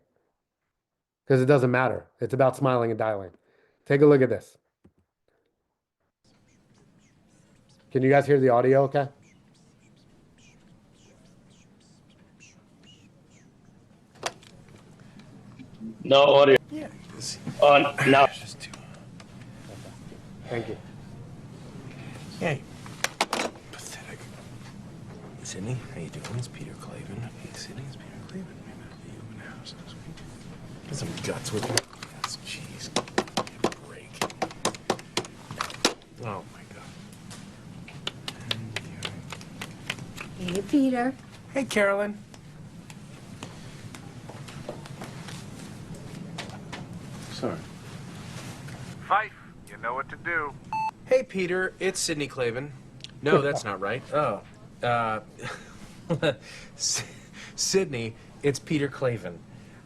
because it doesn't matter. It's about smiling and dialing. Take a look at this. Can you guys hear the audio okay? No audio. Yeah, it's Now. just too. Thank you. Hey, pathetic. Sydney, how you doing? It's Peter Clavin. Hey, Sydney, it's Peter Clavin. We met at the open house last week. Get some guts with me. Yes, jeez. Give me a break. Oh my God. Hey, Peter. Hey, Carolyn. Sorry. Fife, you know what to do. Hey, Peter, it's Sydney Clavin. No, that's not right. Oh, Sydney, it's Peter Clavin.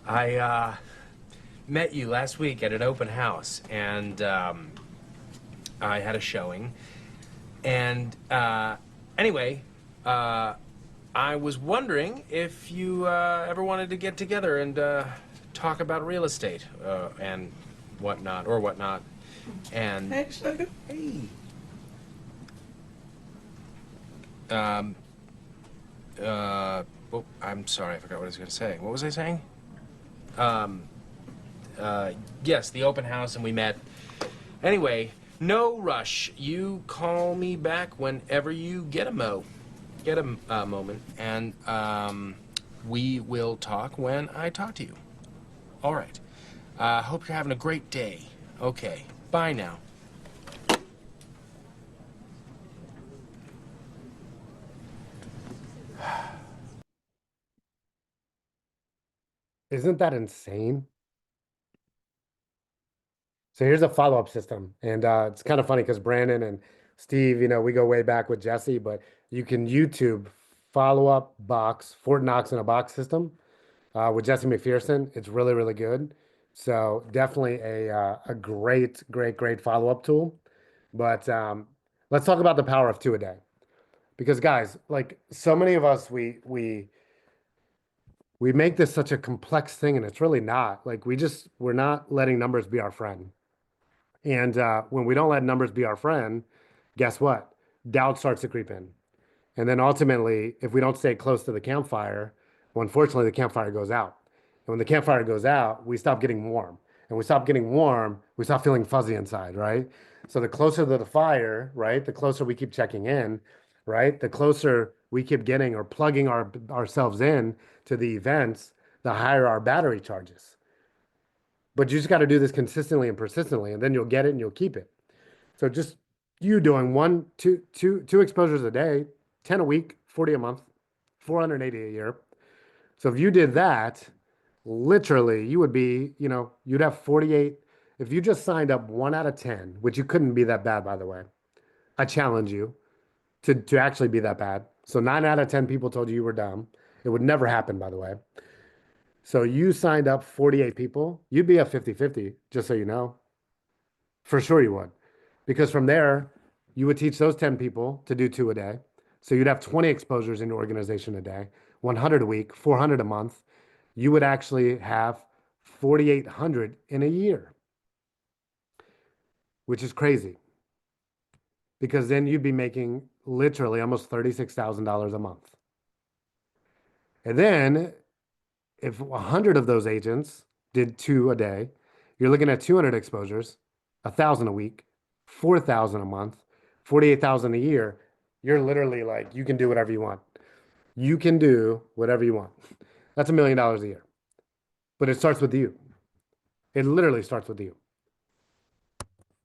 I met you last week at an open house, and I had a showing. And anyway, I was wondering if you ever wanted to get together and talk about real estate and whatnot. And Hey, sugar. hey. Oh, I'm sorry, I forgot what I was going to say. What was I saying? Yes, the open house, and we met. Anyway, no rush. You call me back whenever you get a moment, and we will talk when I talk to you. All right. Hope you're having a great day. Okay. Bye now. Isn't that insane? So here's a follow-up system. And it's kind of funny because Brandon and Steve, we go way back with Jesse, but you can YouTube follow-up box, Fort Knox in a box system with Jesse McPherson. It's really, really good. So definitely a great follow-up tool. But let's talk about the power of two a day. Because guys, like so many of us, we make this such a complex thing, and it's really not. Like we're not letting numbers be our friend. And when we don't let numbers be our friend, guess what? Doubt starts to creep in. And then ultimately, if we don't stay close to the campfire, well, unfortunately, the campfire goes out. And when the campfire goes out, we stop getting warm. And we stop getting warm, we stop feeling fuzzy inside, right? So the closer to the fire, right? The closer we keep checking in, right? The closer we keep getting or plugging ourselves in to the events, the higher our battery charges. But you just got to do this consistently and persistently, and then you'll get it and you'll keep it. So just you doing two exposures a day, 10 a week, 40 a month, 480 a year. So if you did that, literally, you would be, you'd have 48. If you just signed up 1 out of 10, which you couldn't be that bad, by the way, I challenge you to actually be that bad. So 9 out of 10 people told you were dumb. It would never happen, by the way. So you signed up 48 people, you'd be a 50-50, just so you know. For sure you would. Because from there, you would teach those 10 people to do 2 a day. So you'd have 20 exposures in your organization a day, 100 a week, 400 a month. You would actually have 4,800 in a year, which is crazy. Because then you'd be making literally almost $36,000 a month. And then if 100 of those agents did 2 a day, you're looking at 200 exposures, 1,000 a week, 4,000 a month, 48,000 a year. You're literally like, you can do whatever you want. You can do whatever you want. That's $1 million a year. But it starts with you. It literally starts with you.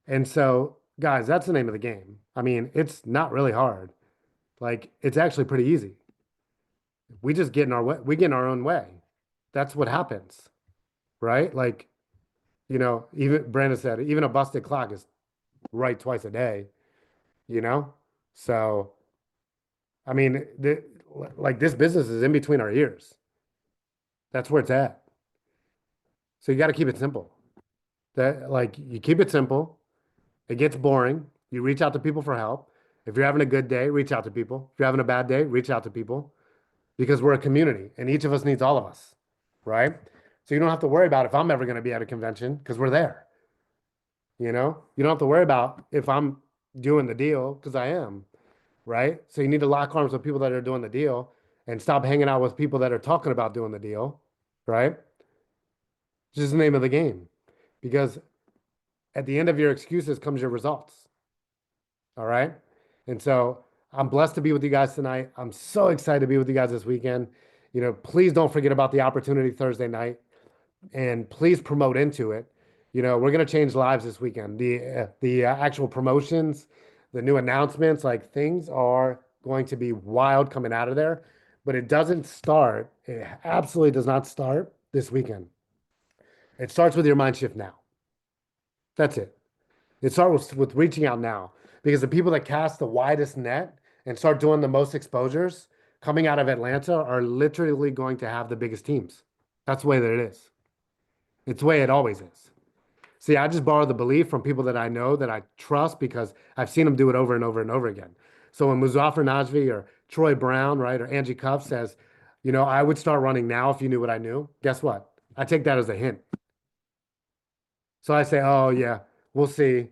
And so, guys, that's the name of the game. I mean, it's not really hard. Like, it's actually pretty easy. We just get in our way. We get in our own way. That's what happens, right? Like, You know, even Brandon said, even a busted clock is right twice a day, you know? So, I mean, like this business is in between our ears. That's where it's at. So you got to keep it simple. That like you keep it simple. It gets boring. You reach out to people for help. If you're having a good day, reach out to people. If you're having a bad day, reach out to people because we're a community and each of us needs all of us, right? So you don't have to worry about if I'm ever going to be at a convention because we're there. You know, you don't have to worry about if I'm doing the deal because I am, right? So you need to lock arms with people that are doing the deal and stop hanging out with people that are talking about doing the deal, right? It's just the name of the game because at the end of your excuses comes your results. All right. And so I'm blessed to be with you guys tonight. I'm so excited to be with you guys this weekend. You know, please don't forget about the opportunity Thursday night and please promote into it. You know, we're going to change lives this weekend. The actual promotions, the new announcements, like things are going to be wild coming out of there, but it doesn't start. It absolutely does not start this weekend. It starts with your mind shift now. That's it. It starts with reaching out now because the people that cast the widest net and start doing the most exposures coming out of Atlanta are literally going to have the biggest teams. That's the way that it is. It's the way it always is. See, I just borrow the belief from people that I know that I trust because I've seen them do it over and over and over again. So when Muzaffar Najvi or Troy Brown, right, or Angie Cuff says, you know, I would start running now if you knew what I knew. Guess what? I take that as a hint. So I say, oh, yeah, we'll see.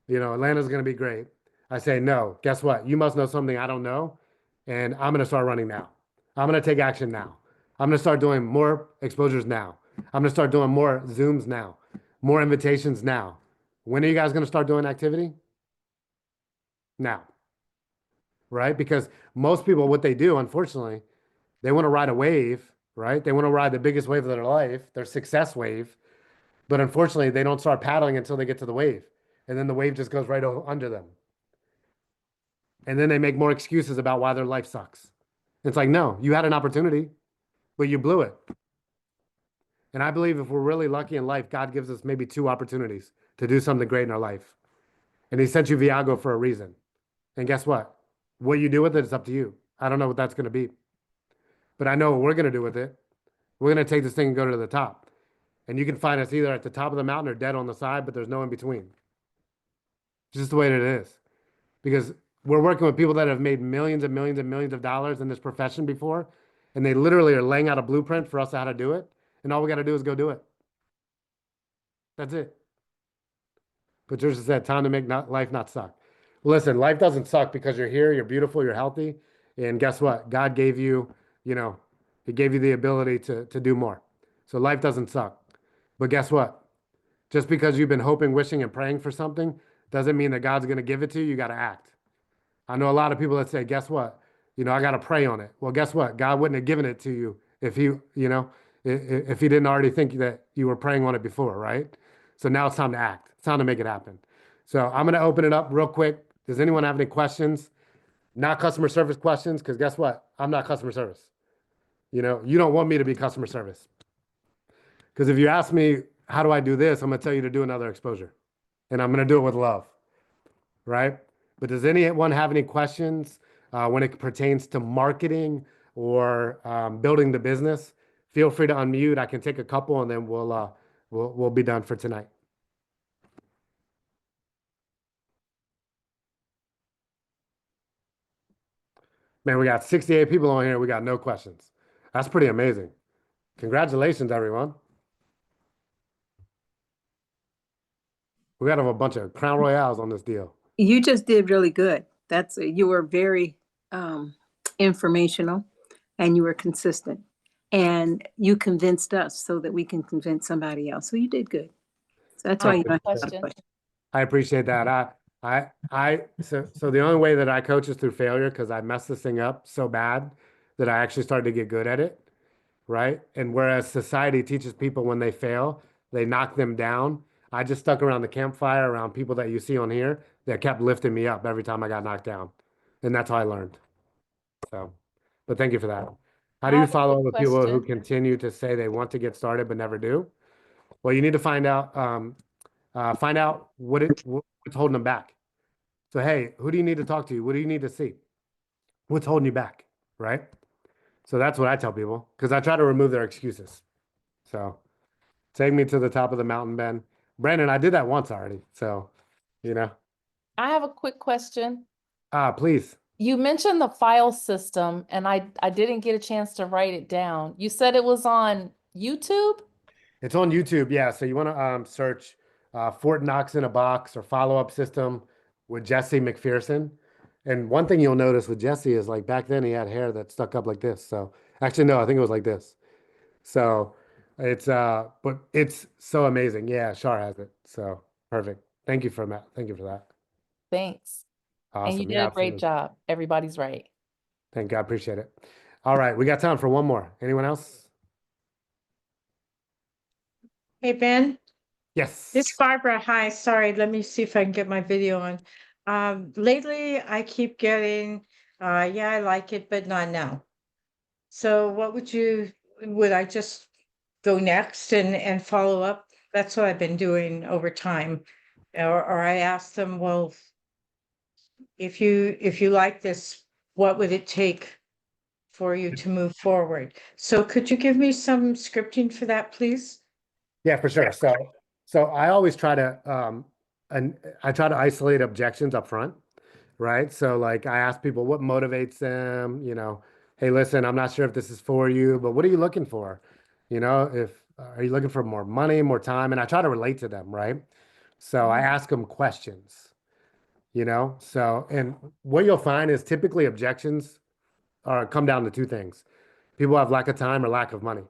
You know, Atlanta's going to be great. I say, no, guess what? You must know something I don't know. And I'm going to start running now. I'm going to take action now. I'm going to start doing more exposures now. I'm going to start doing more Zooms now, more invitations now. When are you guys going to start doing activity? Now, right? Because most people, what they do, unfortunately, they want to ride a wave, right? They want to ride the biggest wave of their life, their success wave. But unfortunately, they don't start paddling until they get to the wave. And then the wave just goes right under them. And then they make more excuses about why their life sucks. It's like, no, you had an opportunity, but you blew it. And I believe if we're really lucky in life, God gives us maybe 2 opportunities to do something great in our life. And he sent you Viago for a reason. And guess what? What you do with it is up to you. I don't know what that's going to be. But I know what we're going to do with it. We're going to take this thing and go to the top. And you can find us either at the top of the mountain or dead on the side, but there's no in between. It's just the way that it is. Because we're working with people that have made millions and millions and millions of dollars in this profession before, and they literally are laying out a blueprint for us how to do it, and all we got to do is go do it. That's it. Patricia said, time to make life not suck. Listen, life doesn't suck because you're here, you're beautiful, you're healthy, and guess what? God gave you, you know, he gave you the ability to do more. So life doesn't suck. But guess what? Just because you've been hoping, wishing, and praying for something doesn't mean that God's going to give it to you. You got to act. I know a lot of people that say, guess what? You know, I got to pray on it. Well, guess what? God wouldn't have given it to you if he, you know, if he didn't already think that you were praying on it before, right? So now it's time to act. It's time to make it happen. So I'm going to open it up real quick. Does anyone have any questions? Not customer service questions, because guess what? I'm not customer service. You know, you don't want me to be customer service. Because if you ask me, how do I do this? I'm going to tell you to do another exposure. And I'm going to do it with love, right? But does anyone have any questions when it pertains to marketing or building the business? Feel free to unmute. I can take a couple and then we'll be done for tonight. Man, we got 68 people on here. We got no questions. That's pretty amazing. Congratulations, everyone. We got a bunch of Crown Royales on this deal. You just did really good. You were very informational and you were consistent and you convinced us so that we can convince somebody else. So you did good. So that's why you don't have a question. I appreciate that. So the only way that I coach is through failure because I messed this thing up so bad that I actually started to get good at it, right? And whereas society teaches people when they fail, they knock them down. I just stuck around the campfire around people that you see on here that kept lifting me up every time I got knocked down. And that's how I learned. So, but thank you for that. How do you follow up with people who continue to say they want to get started but never do? Well, you need to find out what's holding them back. So, hey, who do you need to talk to? What do you need to see? What's holding you back, right? So that's what I tell people because I try to remove their excuses. So take me to the top of the mountain, Ben. Brandon, I did that once already. So, you know, I have a quick question. please. You mentioned the file system, and I didn't get a chance to write it down. You said it was on YouTube? It's on YouTube. Yeah. So you want to search Fort Knox in a Box or Follow Up System with Jesse McPherson. And one thing you'll notice with Jesse is like back then he had hair that stuck up like this. So actually, no, I think it was like this. So but it's so amazing. Yeah, Shar has it. So perfect. Thank you for that. Thank you for that. Thanks. And you Awesome. did Yeah, a great absolutely. job. Everybody's right. Thank you. I appreciate it. All right, we got time for one more. Anyone else? Hey, Ben, Yes. this is Barbara. Hi, sorry, let me see if I can get my video on. Lately I keep getting, yeah, I like it, but not now. So what would I just go next and follow up? That's what I've been doing over time. Or I ask them, well, if you like this, what would it take for you to move forward? So could you give me some scripting for that, please? Yeah, for sure. So I always try to and I try to isolate objections up front, right? So like I ask people what motivates them, hey, listen, I'm not sure if this is for you, but what are you looking for? If are you looking for more money, more time? And I try to relate to them, right? So I ask them questions, So and what you'll find is typically objections come down to two things. People have lack of time or lack of money,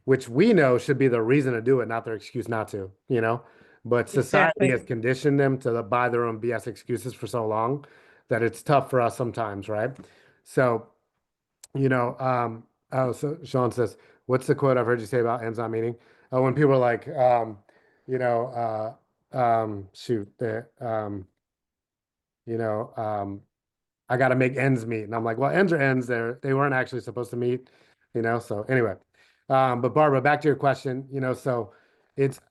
which we know should be the reason to do it, not their excuse not to. But society Exactly. has conditioned them to buy their own BS excuses for so long that it's tough for us sometimes, right? So, so Sean says, what's the quote I've heard you say about Amazon meeting? When people are like, you know, shoot, you know, um, I got to make ends meet. And I'm like, well, ends are ends. They weren't actually supposed to meet. So anyway, but Barbara, back to your question, so it's,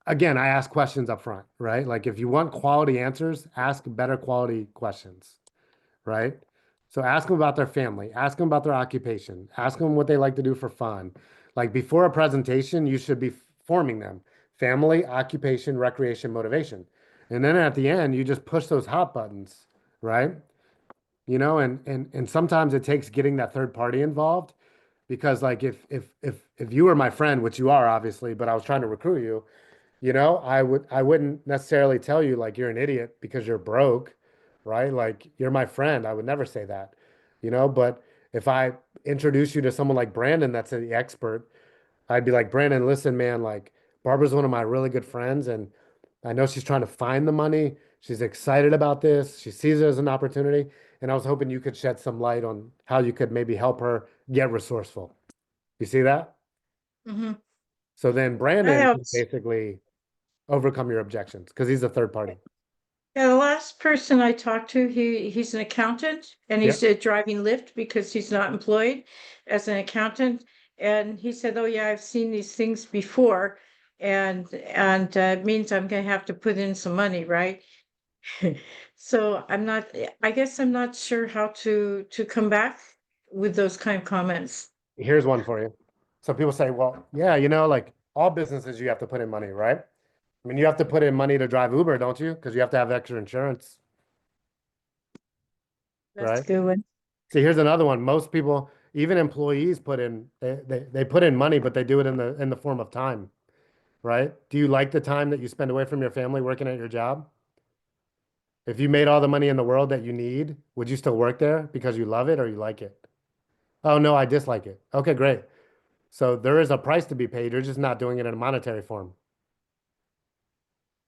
again, I ask questions up front, right? Like if you want quality answers, ask better quality questions, right? So ask them about their family, ask them about their occupation, ask them what they like to do for fun. Like before a presentation, you should be forming them: family, occupation, recreation, motivation. And then at the end, you just push those hot buttons, right? And sometimes it takes getting that third party involved because like if you were my friend, which you are obviously, but I was trying to recruit you, I wouldn't necessarily tell you like you're an idiot because you're broke, right? Like you're my friend. I would never say that. But if I introduce you to someone like Brandon that's the expert, I'd be like, Brandon, listen, man, like Barbara's one of my really good friends, and I know she's trying to find the money. She's excited about this. She sees it as an opportunity. And I was hoping you could shed some light on how you could maybe help her get resourceful. You see that? Mm-hmm. So then That Brandon can helps. basically overcome your objections because he's a third party. Yeah, the last person I talked to, he's an accountant and he's driving Lyft because he's not employed as an accountant. And he said, "Oh yeah, I've seen these things before, and it means I'm gonna have to put in some money, right?" So I guess I'm not sure how to come back with those kind of comments. Here's one for you. So people say, well, yeah, like all businesses, you have to put in money, right? I mean, you have to put in money to drive Uber, don't you? Because you have to have extra insurance, That's right? a good one. See, here's another one. Most people, even employees, they put in money, but they do it in the form of time, right? Do you like the time that you spend away from your family working at your job? If you made all the money in the world that you need, would you still work there because you love it or you like it? Oh, no, I dislike it. Okay, great. So there is a price to be paid. You're just not doing it in a monetary form.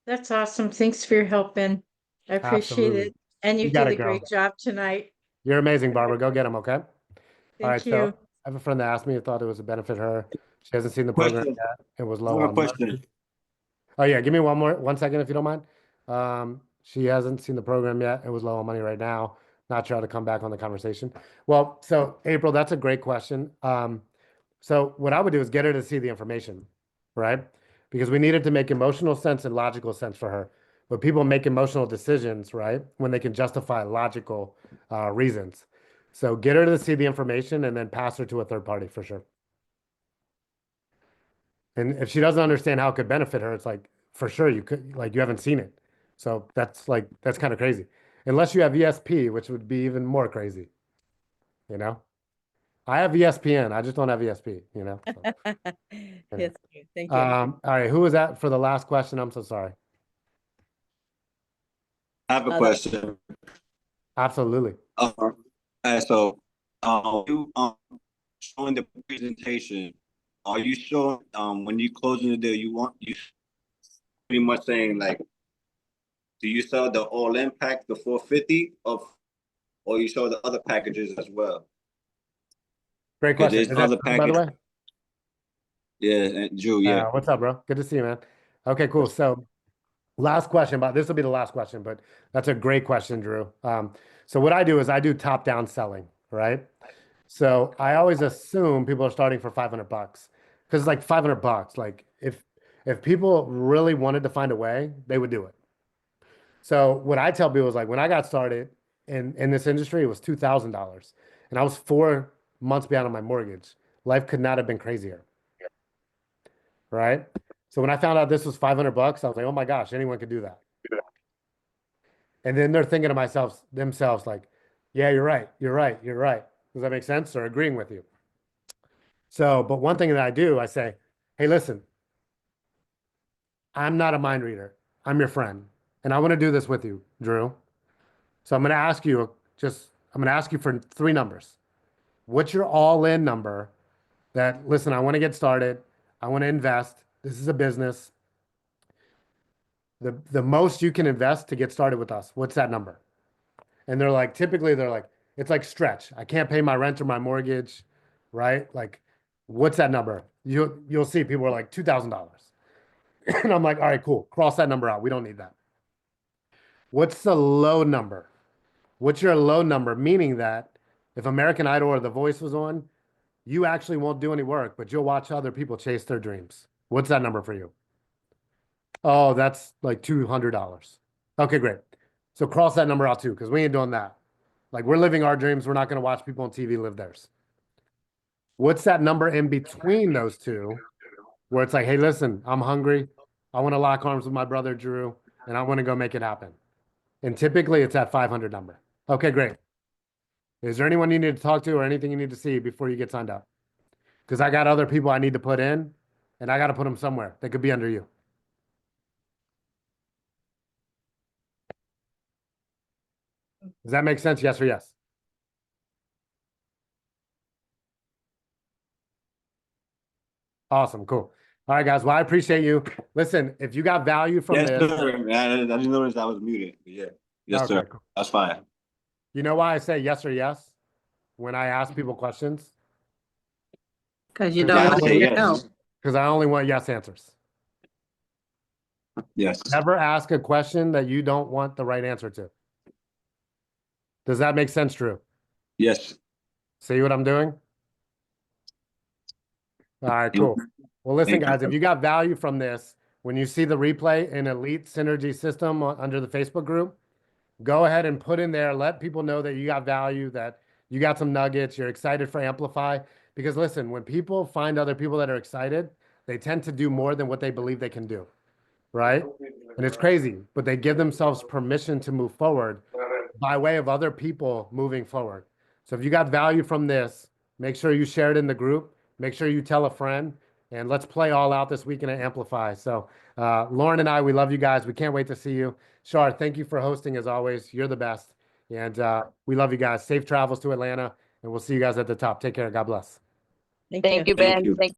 That's awesome. Thanks for your help, Ben. I appreciate Absolutely. it. And you You got did it, a great girl. job tonight. You're amazing, Barbara. Go get them, okay? All right, Thank so you. I have a friend that asked me if thought it was a benefit her. She hasn't seen the program Question. yet. It was I low have a on question. money. Oh yeah, give me 1 second if you don't mind. She hasn't seen the program yet. It was low on money right now. Not sure how to come back on the conversation. Well, so April, that's a great question. So what I would do is get her to see the information, right? because we needed to make emotional sense and logical sense for her. But people make emotional decisions, right, when they can justify logical reasons. So get her to see the information and then pass her to a third party for sure. And if she doesn't understand how it could benefit her, it's like, for sure, you could, like, you haven't seen it. So that's kind of crazy. Unless you have ESP, which would be even more crazy. You know? I have ESPN. I just don't have ESP, you know? So, Yes, thank you. all right. Who was that for the last question? I'm so sorry. I have a question. Absolutely. So, you showing the presentation, are you showing when you closing the deal, you pretty much saying like, do you sell the all-in pack, the 450 or you show the other packages as well? Great question. there's Is that other Drew, by the way? package- Yeah, and Drew, yeah. What's up, bro? Good to see you, man. Okay, cool. So last question, but this will be the last question, but that's a great question, Drew. So what I do is I do top-down selling, right? So I always assume people are starting for $500 because it's like $500. Like if people really wanted to find a way, they would do it. So what I tell people is like when I got started in this industry, it was $2,000, and I was 4 months behind on my mortgage. Life could not have been crazier, right? So when I found out this was $500, I was like, oh my gosh, anyone could do that. And then they're thinking to themselves like, yeah, you're right. Does that make sense? Or agreeing with you. So, but one thing that I do, I say, hey, listen, I'm not a mind reader. I'm your friend. And I want to do this with you, Drew. So I'm going to ask you for 3 numbers. What's your all-in number that, listen, I want to get started. I want to invest. This is a business. The most you can invest to get started with us. What's that number? And typically they're like, it's like stretch. I can't pay my rent or my mortgage, right? Like, what's that number? You'll see people are like $2,000. And I'm like, all right, cool. Cross that number out. We don't need that. What's the low number? What's your low number? Meaning that if American Idol or The Voice was on, you actually won't do any work, but you'll watch other people chase their dreams. What's that number for you? Oh, that's like $200. Okay, great. So cross that number out too, because we ain't doing that. Like we're living our dreams. We're not going to watch people on TV live theirs. What's that number in between those two where it's like, hey, listen, I'm hungry. I want to lock arms with my brother, Drew, and I want to go make it happen. And typically it's that 500 number. Okay, great. Is there anyone you need to talk to or anything you need to see before you get signed up? Because I got other people I need to put in, and I got to put them somewhere. They could be under you. Does that make sense? Yes or yes? Awesome. Cool. All right, guys. Well, I appreciate you. Listen, if you got value from Yes, this. sir. I didn't notice I was muted. But yeah. Yes, Okay, sir. cool. That's fine. You know why I say yes or yes when I ask people questions? Because you Because don't I want say to yes. know. Because I only want yes answers. Yes. Never ask a question that you don't want the right answer to. Does that make sense, Drew? Yes. See what I'm doing? All right, cool. Well, listen, Thank you. guys, if you got value from this, when you see the replay in Elite Synergy System under the Facebook group, go ahead and put in there, let people know that you got value, that you got some nuggets, you're excited for Amplify. Because listen, when people find other people that are excited, they tend to do more than what they believe they can do, right? And it's crazy, but they give themselves permission to move forward by way of other people moving forward. So if you got value from this, make sure you share it in the group. Make sure you tell a friend, and let's play all out this weekend at Amplify. So Lauren and I, we love you guys. We can't wait to see you. Shar, thank you for hosting as always. You're the best. And we love you guys. Safe travels to Atlanta, and we'll see you guys at the top. Take care. God bless. Thank you. Thank you.